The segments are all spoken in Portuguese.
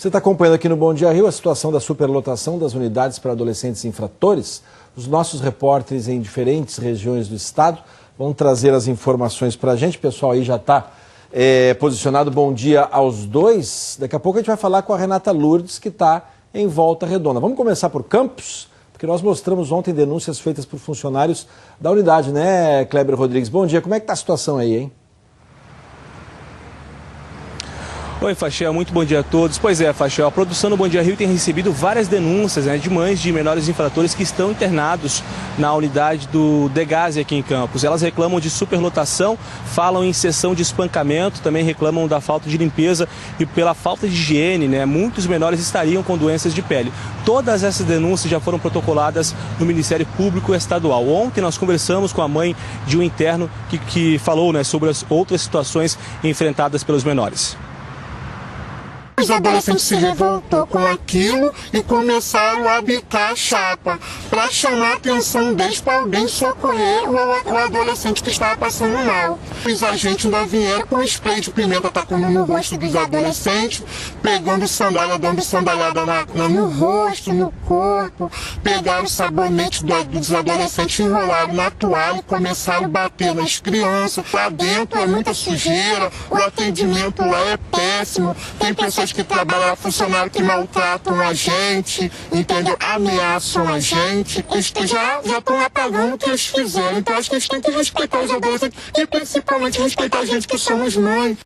Você está acompanhando aqui no Bom Dia Rio a situação da superlotação das unidades para adolescentes infratores. Os nossos repórteres em diferentes regiões do estado vão trazer as informações para a gente. O pessoal aí já está posicionado. Bom dia aos dois. Daqui a pouco a gente vai falar com a Renata Lourdes, que está em Volta Redonda. Vamos começar por Campos, porque nós mostramos ontem denúncias feitas por funcionários da unidade, né, Kleber Rodrigues? Bom dia, como é que está a situação aí, hein? Oi, Fachel, muito bom dia a todos. Pois é, Fachel, a produção do Bom Dia Rio tem recebido várias denúncias, de mães de menores infratores que estão internados na unidade do Degase aqui em Campos. Elas reclamam de superlotação, falam em sessão de espancamento, também reclamam da falta de limpeza e pela falta de higiene, muitos menores estariam com doenças de pele. Todas essas denúncias já foram protocoladas no Ministério Público Estadual. Ontem nós conversamos com a mãe de um interno que falou, sobre as outras situações enfrentadas pelos menores. Os adolescentes se revoltou com aquilo e começaram a bicar a chapa para chamar a atenção deles para alguém socorrer o adolescente que estava passando mal. Os agentes ainda vieram com spray de pimenta tacando no rosto dos adolescentes, pegando sandália, dando sandalhada no rosto, no corpo, pegaram o sabonete dos adolescentes, enrolaram na toalha e começaram a bater nas crianças. Lá dentro é muita sujeira, o atendimento lá é péssimo, tem pessoas que trabalham, funcionários que maltratam a gente, entendeu? Ameaçam a gente. Eles já estão apagando o que eles fizeram. Então acho que eles têm que respeitar os adolescentes e principalmente respeitar a gente que somos mães.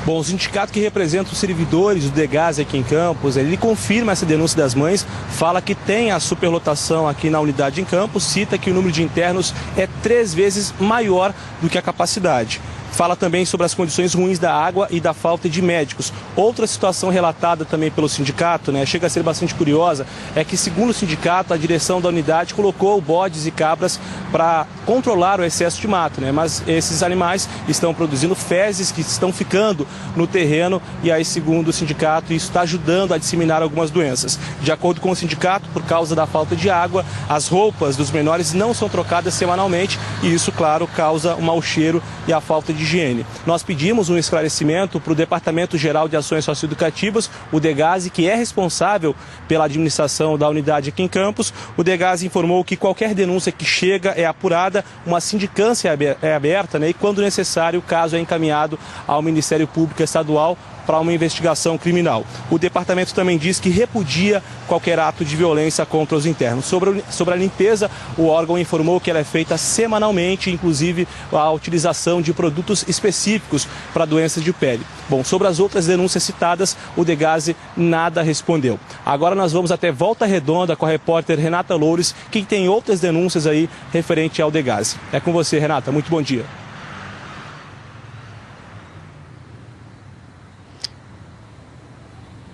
Bom, o sindicato que representa os servidores do Degase aqui em Campos, ele confirma essa denúncia das mães, fala que tem a superlotação aqui na unidade em Campos, cita que o número de internos é 3 vezes maior do que a capacidade. Fala também sobre as condições ruins da água e da falta de médicos. Outra situação relatada também pelo sindicato, chega a ser bastante curiosa, é que, segundo o sindicato, a direção da unidade colocou bodes e cabras para controlar o excesso de mato, mas esses animais estão produzindo fezes que estão ficando no terreno e aí, segundo o sindicato, isso está ajudando a disseminar algumas doenças. De acordo com o sindicato, por causa da falta de água, as roupas dos menores não são trocadas semanalmente e isso, claro, causa um mau cheiro e a falta de higiene. Nós pedimos um esclarecimento para o Departamento Geral de Ações Socioeducativas, o Degase, que é responsável pela administração da unidade aqui em Campos. O Degase informou que qualquer denúncia que chega é apurada, uma sindicância é aberta, e quando necessário o caso é encaminhado ao Ministério Público Estadual para uma investigação criminal. O departamento também diz que repudia qualquer ato de violência contra os internos. Sobre a limpeza, o órgão informou que ela é feita semanalmente, inclusive a utilização de produtos específicos para doenças de pele. Bom, sobre as outras denúncias citadas, o Degase nada respondeu. Agora nós vamos até Volta Redonda com a repórter Renata Lourdes, que tem outras denúncias aí referente ao Degase. É com você, Renata. Muito bom dia.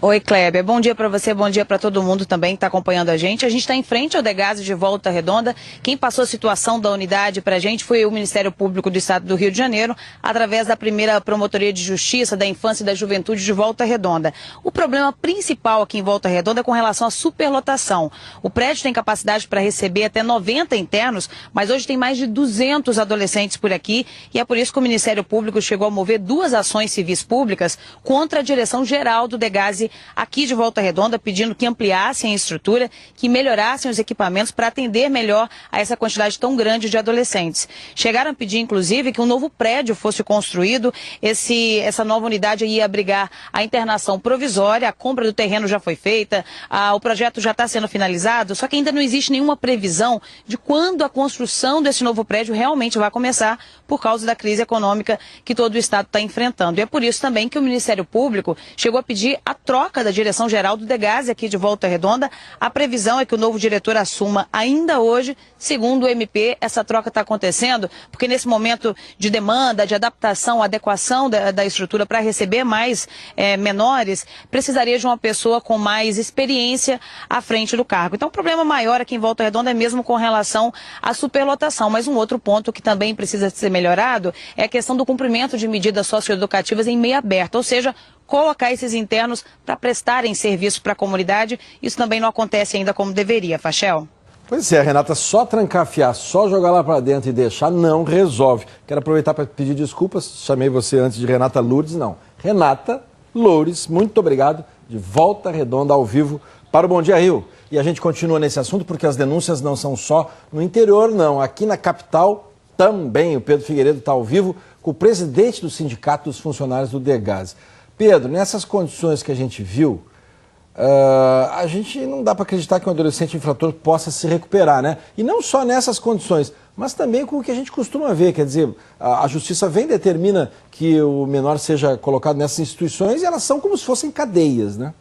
Oi, Kleber. Bom dia para você, bom dia para todo mundo também que está acompanhando a gente. A gente está em frente ao Degase de Volta Redonda. Quem passou a situação da unidade para a gente foi o Ministério Público do Estado do Rio de Janeiro, através da primeira Promotoria de Justiça da Infância e da Juventude de Volta Redonda. O problema principal aqui em Volta Redonda é com relação à superlotação. O prédio tem capacidade para receber até 90 internos, mas hoje tem mais de 200 adolescentes por aqui e é por isso que o Ministério Público chegou a mover 2 ações civis públicas contra a direção geral do Degase aqui de Volta Redonda, pedindo que ampliassem a estrutura, que melhorassem os equipamentos para atender melhor a essa quantidade tão grande de adolescentes. Chegaram a pedir, inclusive, que um novo prédio fosse construído. Essa nova unidade ia abrigar a internação provisória, a compra do terreno já foi feita, o projeto já está sendo finalizado, só que ainda não existe nenhuma previsão de quando a construção desse novo prédio realmente vai começar, por causa da crise econômica que todo o Estado está enfrentando. E é por isso também que o Ministério Público chegou a pedir a troca da direção-geral do Degase aqui de Volta Redonda. A previsão é que o novo diretor assuma ainda hoje. Segundo o MP, essa troca está acontecendo porque nesse momento de demanda, de adaptação, adequação da estrutura para receber mais menores, precisaria de uma pessoa com mais experiência à frente do cargo. Então o problema maior aqui em Volta Redonda é mesmo com relação à superlotação. Mas um outro ponto que também precisa ser melhorado é a questão do cumprimento de medidas socioeducativas em meio aberto, ou seja, colocar esses internos para prestarem serviço para a comunidade. Isso também não acontece ainda como deveria, Fachel. Pois é, Renata, só trancafiar, só jogar lá para dentro e deixar não resolve. Quero aproveitar para pedir desculpas, chamei você antes de Renata Lourdes, não. Renata Loures, muito obrigado, de Volta Redonda ao vivo para o Bom Dia Rio. E a gente continua nesse assunto porque as denúncias não são só no interior, não. Aqui na capital também. O Pedro Figueiredo está ao vivo com o presidente do Sindicato dos Funcionários do Degase. Pedro, nessas condições que a gente viu, a gente não dá para acreditar que um adolescente infrator possa se recuperar, né? E não só nessas condições, mas também com o que a gente costuma ver, quer dizer, a justiça vem e determina que o menor seja colocado nessas instituições e elas são como se fossem cadeias, né?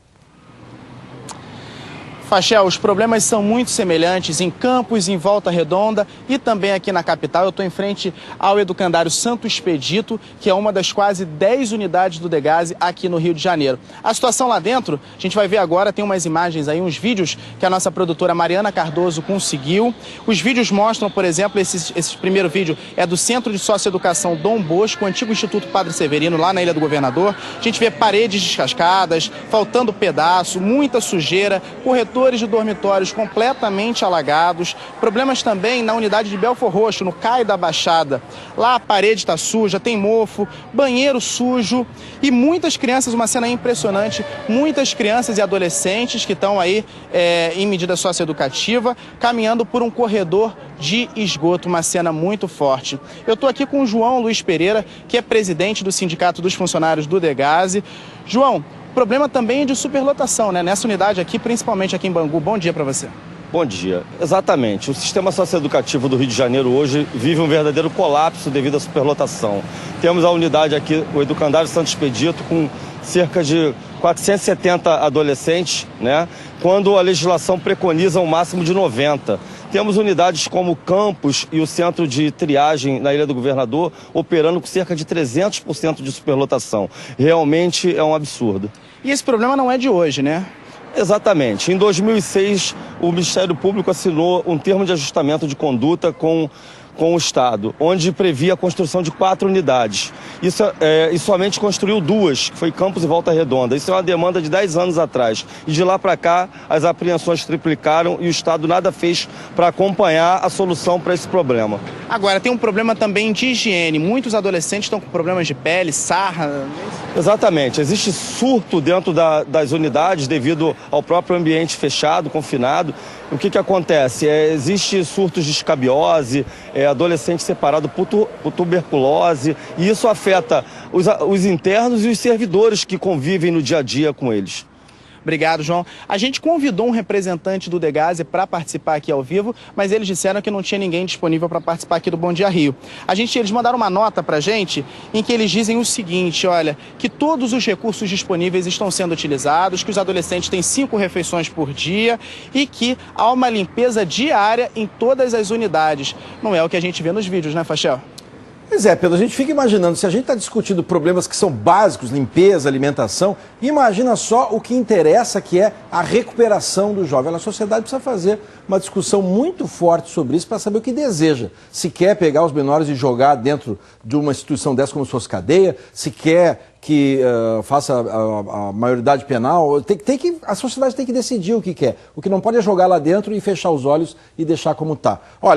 Fachel, os problemas são muito semelhantes em Campos, em Volta Redonda e também aqui na capital. Eu estou em frente ao educandário Santo Expedito, que é uma das quase 10 unidades do Degase aqui no Rio de Janeiro. A situação lá dentro, a gente vai ver agora, tem umas imagens aí, uns vídeos que a nossa produtora Mariana Cardoso conseguiu. Os vídeos mostram, por exemplo, esse primeiro vídeo é do Centro de Socioeducação Dom Bosco, o antigo Instituto Padre Severino, lá na Ilha do Governador. A gente vê paredes descascadas, faltando pedaço, muita sujeira, corredores de dormitórios completamente alagados, problemas também na unidade de Belfor Roxo, no CAI da Baixada. Lá a parede está suja, tem mofo, banheiro sujo e muitas crianças, uma cena impressionante, muitas crianças e adolescentes que estão aí em medida socioeducativa, caminhando por um corredor de esgoto, uma cena muito forte. Eu estou aqui com o João Luiz Pereira, que é presidente do Sindicato dos Funcionários do Degase. João, problema também de superlotação, né? Nessa unidade aqui, principalmente aqui em Bangu. Bom dia para você. Bom dia. Exatamente. O sistema socioeducativo do Rio de Janeiro hoje vive um verdadeiro colapso devido à superlotação. Temos a unidade aqui, o educandário Santo Expedito, com cerca de 470 adolescentes, né? Quando a legislação preconiza um máximo de 90. Temos unidades como Campos e o centro de triagem na Ilha do Governador operando com cerca de 300% de superlotação. Realmente é um absurdo. E esse problema não é de hoje, né? Exatamente. Em 2006, o Ministério Público assinou um termo de ajustamento de conduta com o Estado, onde previa a construção de 4 unidades. E somente construiu 2, que foi Campos e Volta Redonda. Isso é uma demanda de 10 anos atrás. E de lá para cá, as apreensões triplicaram e o Estado nada fez para acompanhar a solução para esse problema. Agora, tem um problema também de higiene. Muitos adolescentes estão com problemas de pele, sarra. Exatamente. Existe surto dentro das unidades devido ao próprio ambiente fechado, confinado. O que acontece? Existe surtos de escabiose, adolescente separado por tuberculose, e isso afeta os internos e os servidores que convivem no dia a dia com eles. Obrigado, João. A gente convidou um representante do Degase para participar aqui ao vivo, mas eles disseram que não tinha ninguém disponível para participar aqui do Bom Dia Rio. Eles mandaram uma nota para a gente em que eles dizem o seguinte, olha, que todos os recursos disponíveis estão sendo utilizados, que os adolescentes têm 5 refeições por dia e que há uma limpeza diária em todas as unidades. Não é o que a gente vê nos vídeos, né, Fachel? Pois é, Pedro, a gente fica imaginando, se a gente está discutindo problemas que são básicos, limpeza, alimentação, imagina só o que interessa, que é a recuperação do jovem. A sociedade precisa fazer uma discussão muito forte sobre isso para saber o que deseja. Se quer pegar os menores e jogar dentro de uma instituição dessa como se fosse cadeia, se quer que faça a maioridade penal, a sociedade tem que decidir o que quer. O que não pode é jogar lá dentro e fechar os olhos e deixar como está. Olha,